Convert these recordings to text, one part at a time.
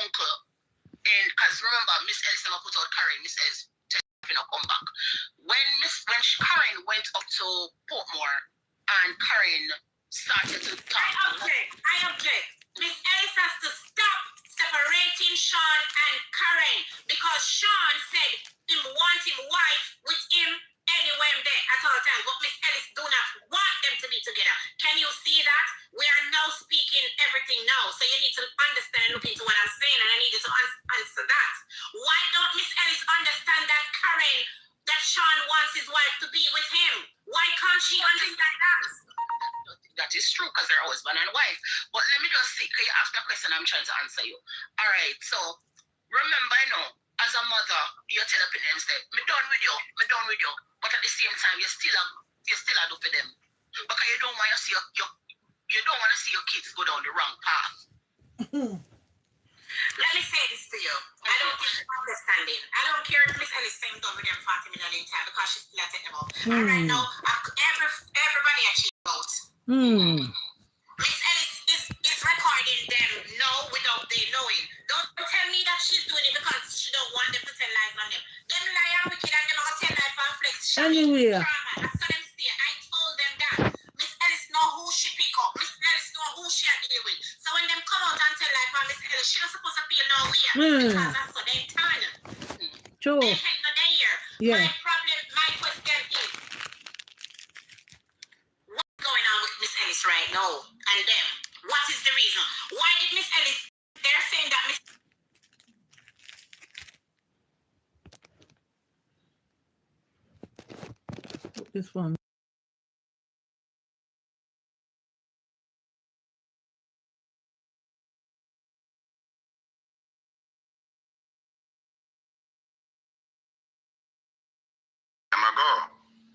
uncle, and because remember, Miss Ellis never put out Karen. Miss Ellis not come back. When Karen went up to Portmore and Karen started to talk. I object. Miss Ellis has to stop separating Sean and Karen because Sean said him want him wife with him anywhere there at all times. But Miss Ellis do not want them to be together. Can you see that? We are now speaking everything now. So you need to understand and look into what I'm saying, and I need you to answer that. Why don't Miss Ellis understand that Sean wants his wife to be with him? Why can't she understand that? That is true because they're husband and wife. But let me just see, because you asked me a question, I'm trying to answer you. All right, so remember, as a mother, you tell a parent, say, me done with you. But at the same time, you still do for them. Because you don't want to see your kids go down the wrong path. Let me say this to you. I don't think you're understanding. I don't care if Miss Ellis saying done with them 40 million in time because she's still at it about. And right now, everybody actually votes. Miss Ellis is recording them without they knowing. Don't tell me that she's doing it because she don't want them to tell lies on them. Them lie and wicked and them are going to tell lies on flex. Anyway. That's how them stay. I told them that. Miss Ellis know who she pick up. Miss Ellis know who she deal with. So when them come out and tell lies on Miss Ellis, she not supposed to feel no way. Because that's what they turn. True. They head no day here. Yeah. My question is, what's going on with Miss Ellis right now and them? What is the reason? Why did Miss Ellis, they're saying that Miss this one.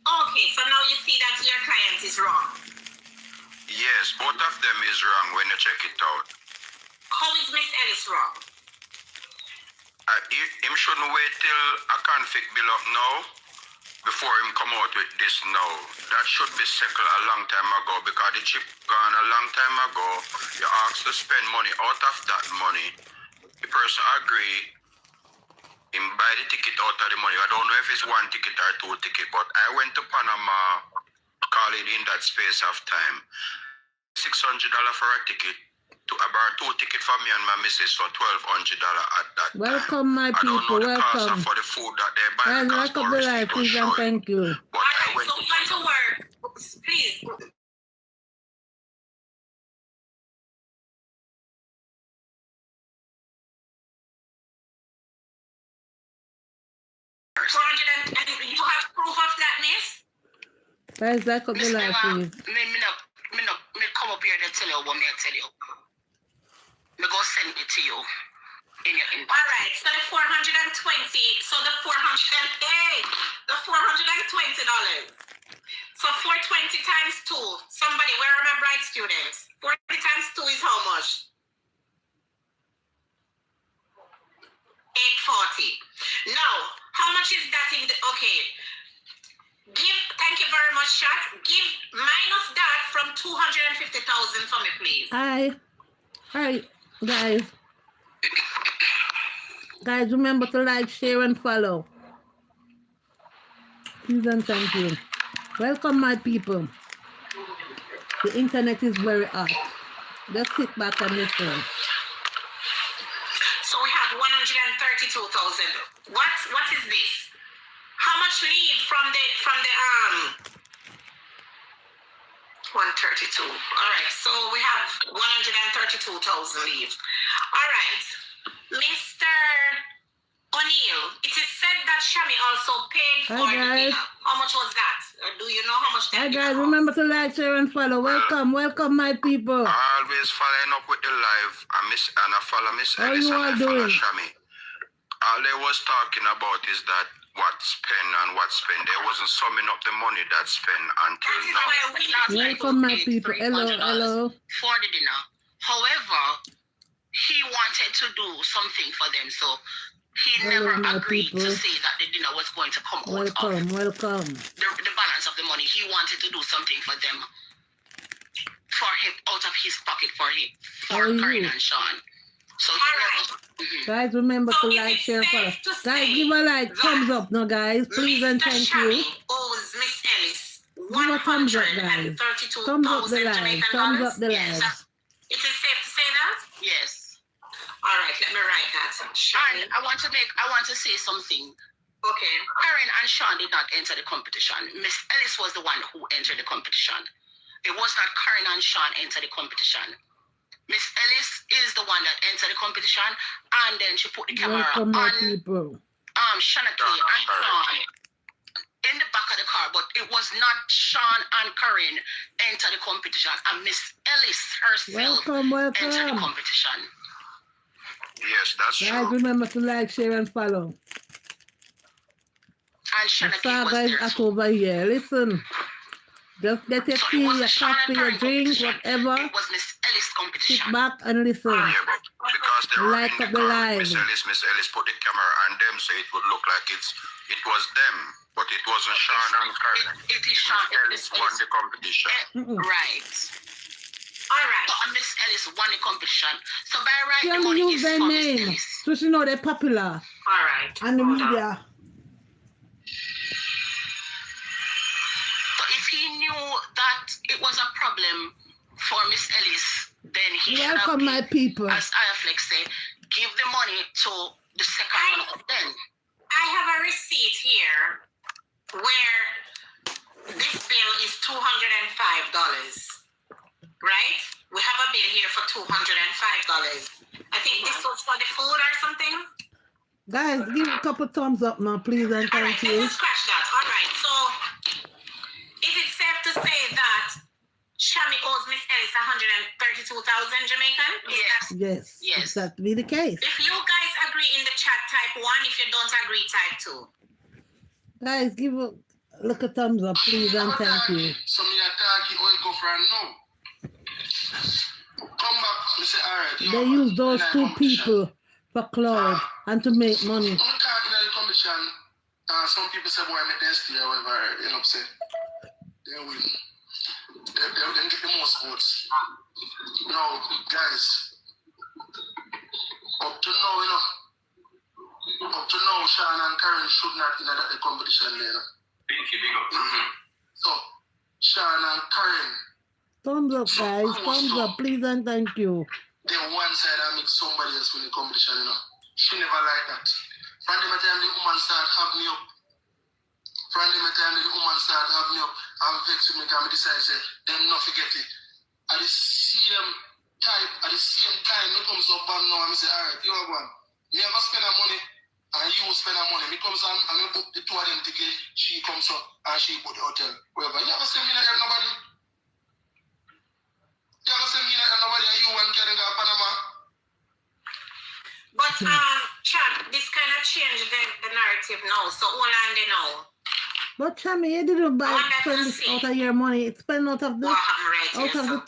Okay, so now you see that your client is wrong. Yes, both of them is wrong when you check it out. How is Miss Ellis wrong? Him shouldn't wait till a conflict build up now before him come out with this now. That should be settled a long time ago because the chip gone a long time ago. You asked to spend money. Out of that money, the person agree. Him buy the ticket out of the money. I don't know if it's one ticket or two tickets, but I went to Panama, call it in that space of time. $600 for a ticket. To about 2 tickets for me and my missus for $1,200 at that time. Welcome, my people. I don't know the cost Welcome. for the food that they buy. Guys, welcome to life, please, and thank you. But I went so we want to work. Please. And you have proof of that, miss? Guys, welcome to life, please. Me come up here and tell you what me tell you. Me go send it to you in your inbox. All right, so the 420, so the $420. So 420 times 2. Somebody, where are my bright students? 40 times 2 is how much? 840. Now, how much is that in the, okay. Thank you very much, chat. Give minus that from 250,000 for me, please. Hi, guys. Guys, remember to like, share, and follow. Please and thank you. Welcome, my people. The internet is very hot. Just sit back and listen. So we have 132,000. What is this? How much leave from the 132? All right, so we have 132,000 leave. All right, Mr. O'Neill, it is said that Shami also paid for the dinner. How much was that? Do you know how much that Hi guys, remember to like, share, and follow. Welcome, my people. Always following up with the live. I follow Miss Ellis and I follow Shami. All they was talking about is that what spend and what spend. There wasn't summing up the money that spent until now. Welcome, my people. Hello. For the dinner. However, he wanted to do something for them, so he never agreed to say that the dinner was going to come out welcome. The balance of the money. He wanted to do something for them, for him, out of his pocket for Karen and Sean. So he Guys, remember So to is like, it share, and follow. safe to Guys, say give a like, thumbs that up now, guys. Please and Mr. thank Shammy you. owes Miss Ellis Give a thumbs up, guys. Thumbs up the 132,000 live. Jamaican Thumbs dollars? up the Yes. live. It is safe to say that? Yes. All right, let me write that. And Shammy. I want to say something. Okay. Karen and Sean did not enter the competition. Miss Ellis was the one who entered the competition. It was not Karen and Sean enter the competition. Miss Ellis is the one that entered the competition, and then she put the camera Welcome, my on people. Shanaki and Sean in the back of the car, but it was not Sean and Karen enter the competition, and Miss Ellis herself entered the Welcome. competition. Yes, that's Guys, true. remember to like, share, and follow. And The Shanaki was saga is there at too. over here. Listen, just get your So it tea, was your a Sean and coffee, your Karen drink, competition. whatever. It was Miss Ellis Sit competition. back and listen. Yeah, but because they were Like in up the the car live. with Miss Ellis put the camera on them, so it would look like it was them, but it wasn't Sean and Karen. It is Miss Sean. Ellis won the competition. Right. All right. So Miss Ellis won the competition. So by right, She the only money use is their for Miss name, Ellis. so she know they're popular All right. and the Hold on. media. So if he knew that it was a problem for Miss Ellis, then he should have Welcome, my people. as Iaflex say, give the money to the second one of them. I have a receipt here where this bill is $205. Right? We have a bill here for $205. I think this was for the food or something. Guys, give a couple thumbs up now, please, and All right, thank you. let's scratch that. All right, so is it safe to say that Shammy owes Miss Ellis 132,000 Jamaican? Yes. Yes, that be the case. If you guys agree in the chat, type 1. If you don't agree, type 2. Guys, give a look a thumbs up, please, and thank you. So me attack you or go for a no. Come back, me say alright. They use those two people for cloud and to make money. I'm talking in the competition. Some people say boy make them stay or whatever, you know what I'm saying? They win. They get the most votes. No, guys. Up to now, you know. Up to now, Sean and Karen should not in the competition there. So, Sean and Karen, Thumbs up, guys. Thumbs up, please, and thank you. they one side and make somebody else win the competition, you know. She never like that. From the time the woman start have me up. From the time the woman start have me up, I'm vexed with me because I decide say, them not forget it. At the same time, me comes up and now and I say, alright, you are one. Me ever spend that money and you spend that money. Me comes and I book the two of them ticket, she comes up and she book the hotel. Wherever. You ever say me not help nobody? You ever say me not help nobody and you and Karen go to Panama? But, Chad, this kind of changed the narrative now. So, all on they know. But Chammy, you didn't buy spend this out of your money. It's spend out of the What happened right here? out of the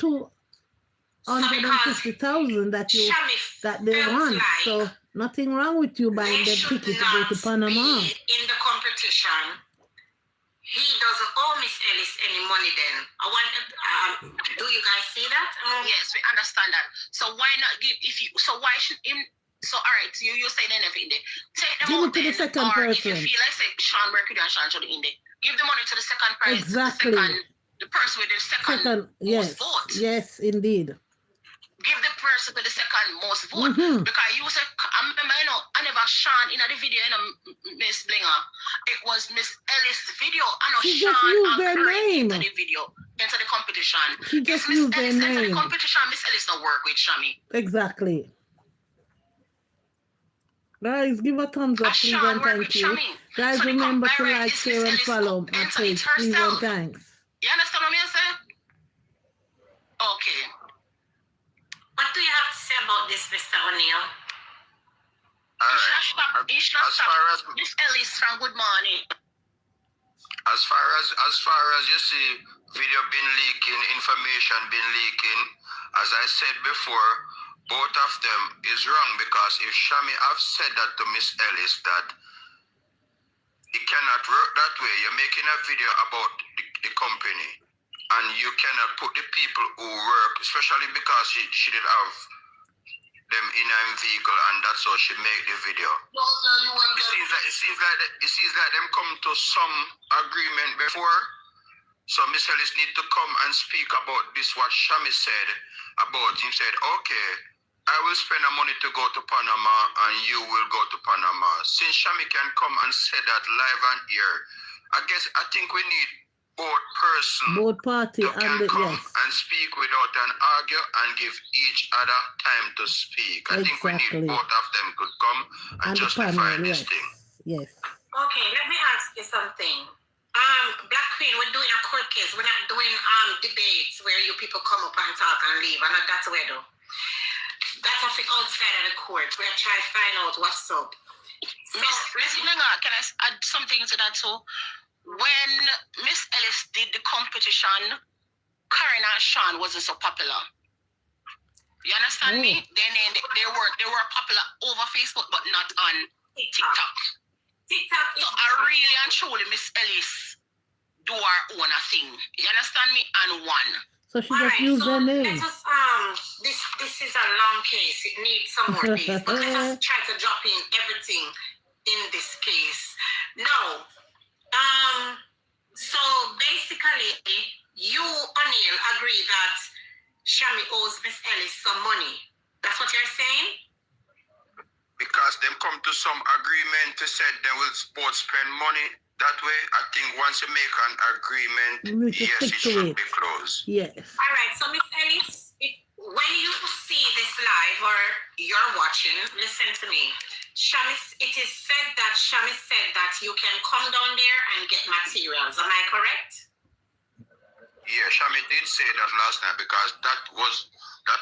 So, 250,000 that you that they felt won. like So nothing wrong with you buying they the should ticket to go not to Panama. be in the competition. He doesn't owe Miss Ellis any money then. I want, do you guys see that? Yes, we understand that. So why not give why should him so alright, you say anything there. Take them Give out it to the then, second or if you person. feel like say Sean Mercury and Sean should in there. Give the money to the second prize. Exactly. The person with the second Yes, most vote. yes, indeed. Give the person with the second most vote. Because you said, I remember, I never Sean in the video, Miss Blinger. It was Miss Ellis' video. I know She Sean just used and their Curry name. into the video, into the competition. She If just Miss used their Ellis enter the name. competition, Miss Ellis don't work with Shami. Exactly. Guys, give a thumbs up, please, Sean and work thank with you. Shami. Guys, So the remember to compare like, is share, Miss and Ellis follow my enter page, it please, and herself. thanks. You understand what I'm saying? Okay. What do you have to say about this, Mr. O'Neill? You should As stop far as Miss Ellis from Good Morning. As far as you see, video been leaking, information been leaking. As I said before, both of them is wrong because if Shami have said that to Miss Ellis that it cannot work that way, you're making a video about the company and you cannot put the people who work, especially because she did have them in a vehicle, and that's how she make the video. No, sir, you want It seems like them come to some agreement before. So Miss Ellis need to come and speak about this, what Shami said about him. Said, okay, I will spend the money to go to Panama and you will go to Panama. Since Shami can come and say that live and here, I think we need both party to and can come yes. and speak without an argue and give each other time to speak. I think we Exactly. need both of them could come and And the justify panel, this yes. thing. Yes. Okay, let me ask you something. Black Queen, we're doing a court case. We're not doing debates where you people come up and talk and leave. And that's where though. That's a thing outside of the court. We're trying to find out what's up. Miss Linga, can I add something to that too? When Miss Ellis did the competition, Karen and Sean wasn't so popular. You understand me? They were popular over Facebook, but not on TikTok. TikTok So I really and truly Miss Ellis do her own thing. You understand me? And won. So she just used so her name. let us, this is a long case. It needs some more days. But let us try to drop in everything in this case. Now, so basically, you, O'Neill, agree that Shami owes Miss Ellis some money. That's what you're saying? Because them come to some agreement to say they will both spend money that way. I think once you make an agreement, yes, it should be closed. Yes. All right, so Miss Ellis, when you see this live or you're watching, listen to me. It is said that Shami said that you can come down there and get materials. Am I correct? Yeah, Shami did say that last night because that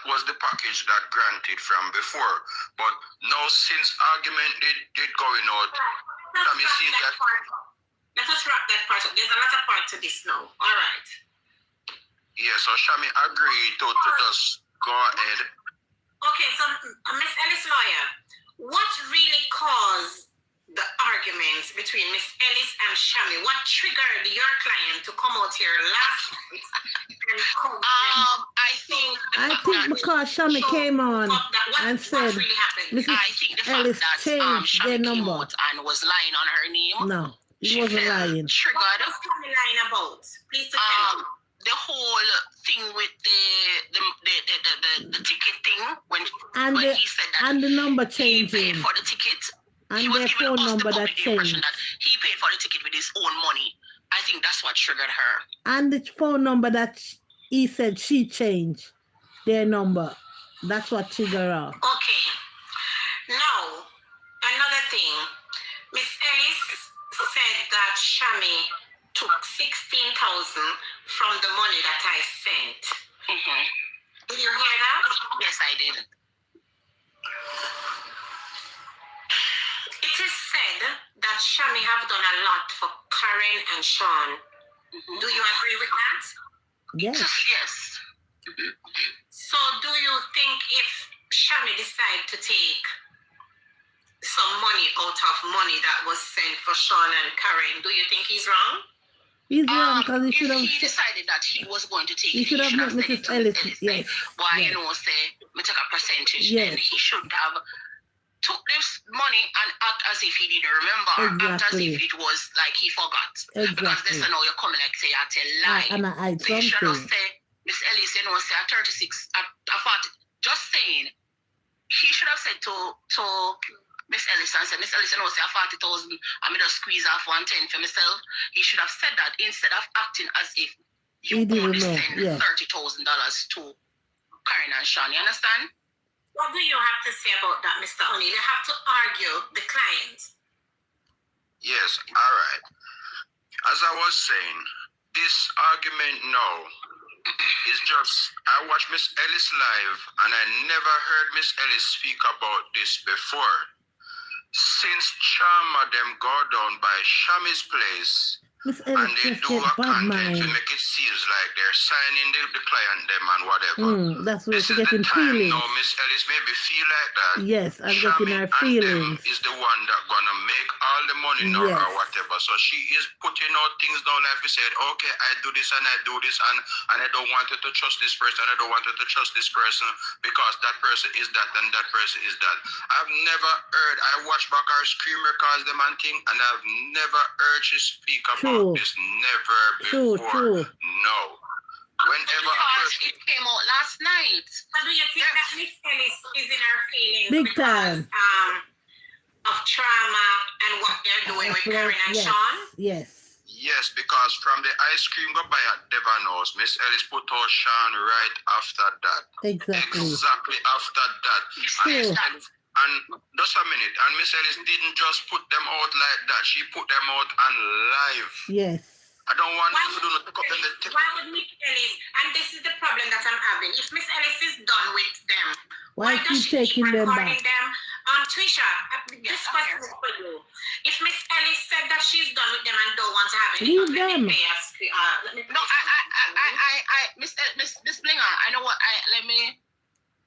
was the package that granted from before. But now since argument did going out, Shami sees that. Let us wrap that part up. There's another part to this now. All right. Yeah, so Shami agreed to just go ahead. Okay, so Miss Ellis lawyer, what really caused the arguments between Miss Ellis and Shami? What triggered your client to come out here last night and come? I think because Shami came on and said, really happened? Mrs. I think the fact Ellis that changed their Shami came number. out and was lying on her name. No, he she wasn't felt lying. Triggered. What was Shami lying about? Please to tell me. The whole thing with the ticket thing when he said that and the number he changing. paid for the ticket. And He was their giving phone us number the that public impression changed. that he paid for the ticket with his own money. I think that's what triggered her. And the phone number that he said she changed their number. That's what triggered her. Okay. Now, another thing. Miss Ellis said that Shami took 16,000 from the money that I sent. Mm-hmm. Did you hear that? Yes, I did. It is said that Shami have done a lot for Karen and Sean. Mm-hmm. Do you agree with that? Yes. Yes. So do you think if Shami decide to take some money out of money that was sent for Sean and Karen, do you think he's wrong? He's wrong because he should have. He decided that he was going to take He should have met Mrs. Ellis. Yes. Why, Yes. Say, me take a percentage. Yes. And he should have took this money and act as if he didn't remember. Or act as if it was like he forgot. Because this is now you're coming like say, I tell lie. And I so you should something. have say, Miss Ellis, say at 36, at 40. Just saying, he should have said to Miss Ellis and said, Miss Ellis, say at 40,000, I'm going to squeeze off 110 for myself. He should have said that instead of acting as if you only send $30,000 to Karen and Sean. You understand? What do you have to say about that, Mr. O'Neill? You have to argue the client. Yes, all right. As I was saying, this argument now is just, I watched Miss Ellis live and I never heard Miss Ellis speak about this before. Since Charma them go down by Shami's place, Miss and Ellis they just do get a bad content to mind. make it seems like they're signing the client them and whatever. That's where This she's is the getting time feelings. now Miss Ellis maybe feel like that. Yes, I'm getting her Shami and feelings. them is the one that gonna make all the money now Yes. or whatever. whatever. So she is putting out things now like we said, okay, I do this and I do this and I don't want her to trust this person, I don't want her to trust this person because that person is that and that person is that. I've never heard, I watch back our screen records them and thing, and I've never heard she speak about this. Never before. No. Whenever it came out last night. How do you think that Miss Ellis is in her feelings? Big because, time. Of trauma and what they're doing with Karen and Sean? Yes. Yes, because from the ice cream go by at Devanos, Miss Ellis put out Sean right after that. Exactly. Exactly after that. And just a minute, and Miss Ellis didn't just put them out like that. She put them out on live. Yes. I don't want to do not pick up the why would Miss Ellis, and this is the problem that I'm having, if Miss Ellis is done with them, why does keep she taking them back? them? Twisha, this question is for you. If Miss Ellis said that she's done with them and don't want to have any, leave them. Miss Blinger, I know what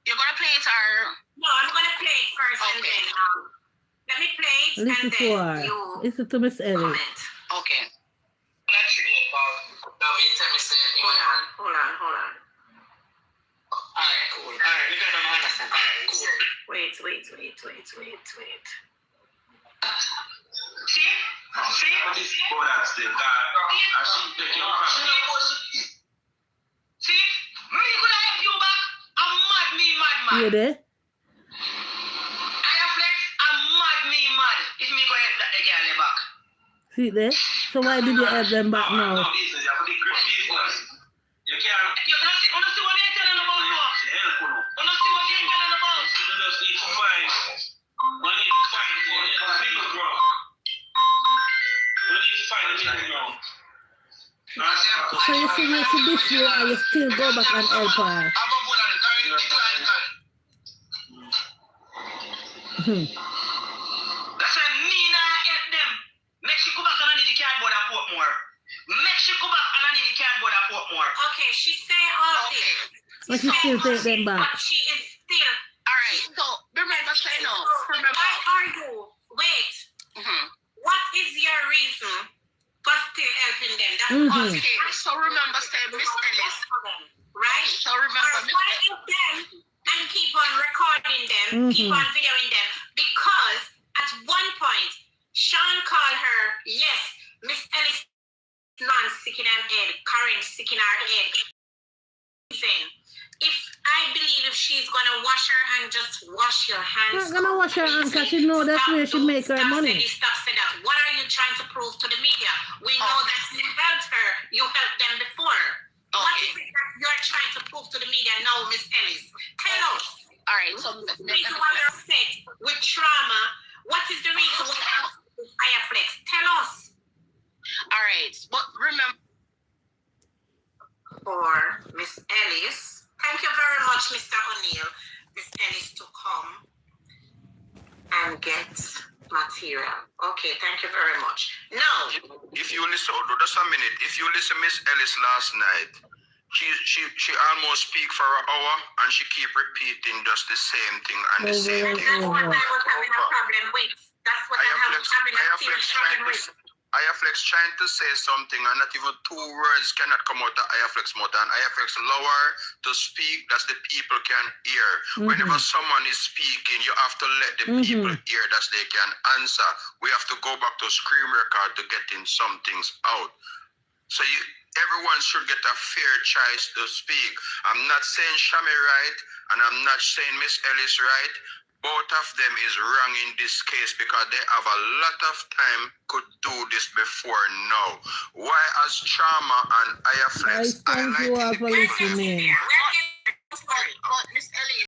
you're gonna play it or no, I'm gonna play it first and then let me play it Listen and to then her. you Listen to Miss Ellis. comment. okay. Hold on. Alright, cool. Alright, you gotta understand. Alright, cool. Wait. See? This boy that's the guy, and she taking up. See? Me could I help you back? I'm mad, me mad, man. You there? I have flex, I'm mad. If me go help that the girl back. See there? So why did you have them back now? No, business, you have to be good business. You can't. You don't see what they're telling about you. Help you. You don't see what they're telling about. You just need to find. We need to find the middle ground. We need to find the middle ground. So you see me to this year and you still go back and help her. I'm a bull and carry decline. That's why me now help them. Make she go back and I need the cardboard and put more. Make she go back and I need the cardboard and put more. Okay, she say all this. But she still take them back. But she is still. Alright, so remember say no. Remember. Why are you? Wait. What is your reason for still helping them? That's Okay, so remember say Miss Ellis. Right? So remember Miss Recording them and keep on recording them, keep on videoing them, because at one point, Sean called her, yes, Miss Ellis non sick in her head, Karen sick in her head. If I believe if she's gonna wash her hand, just wash your hands. Not gonna wash her hands because she know that's where she make her money. Stop saying that. What are you trying to prove to the media? We know that you helped her. You helped them before. What is it that you're trying to prove to the media now, Miss Ellis? Tell us. Alright, so The reason why you're upset with trauma. What is the reason why you're flex? Tell us. alright, but remember For Miss Ellis. Thank you very much, Mr. O'Neill. Miss Ellis to come and get material. Okay, thank you very much. Now, if you listen, just a minute. If you listen, Miss Ellis last night, she almost speak for an hour and she keep repeating just the same thing and the same thing. that's what I was having a problem with. That's what I'm having a serious problem with. Ayaflex trying to say something and not even 2 words cannot come out of Ayaflex mouth, and Ayaflex lower to speak that the people can hear. Whenever someone is speaking, you have to let the people hear that they can answer. We have to go back to screen record to getting some things out. So everyone should get a fair choice to speak. I'm not saying Shami right, and I'm not saying Miss Ellis right. Both of them is wrong in this case because they have a lot of time could do this before now. Why as Trauma and Ayaflex I thank you all for listening.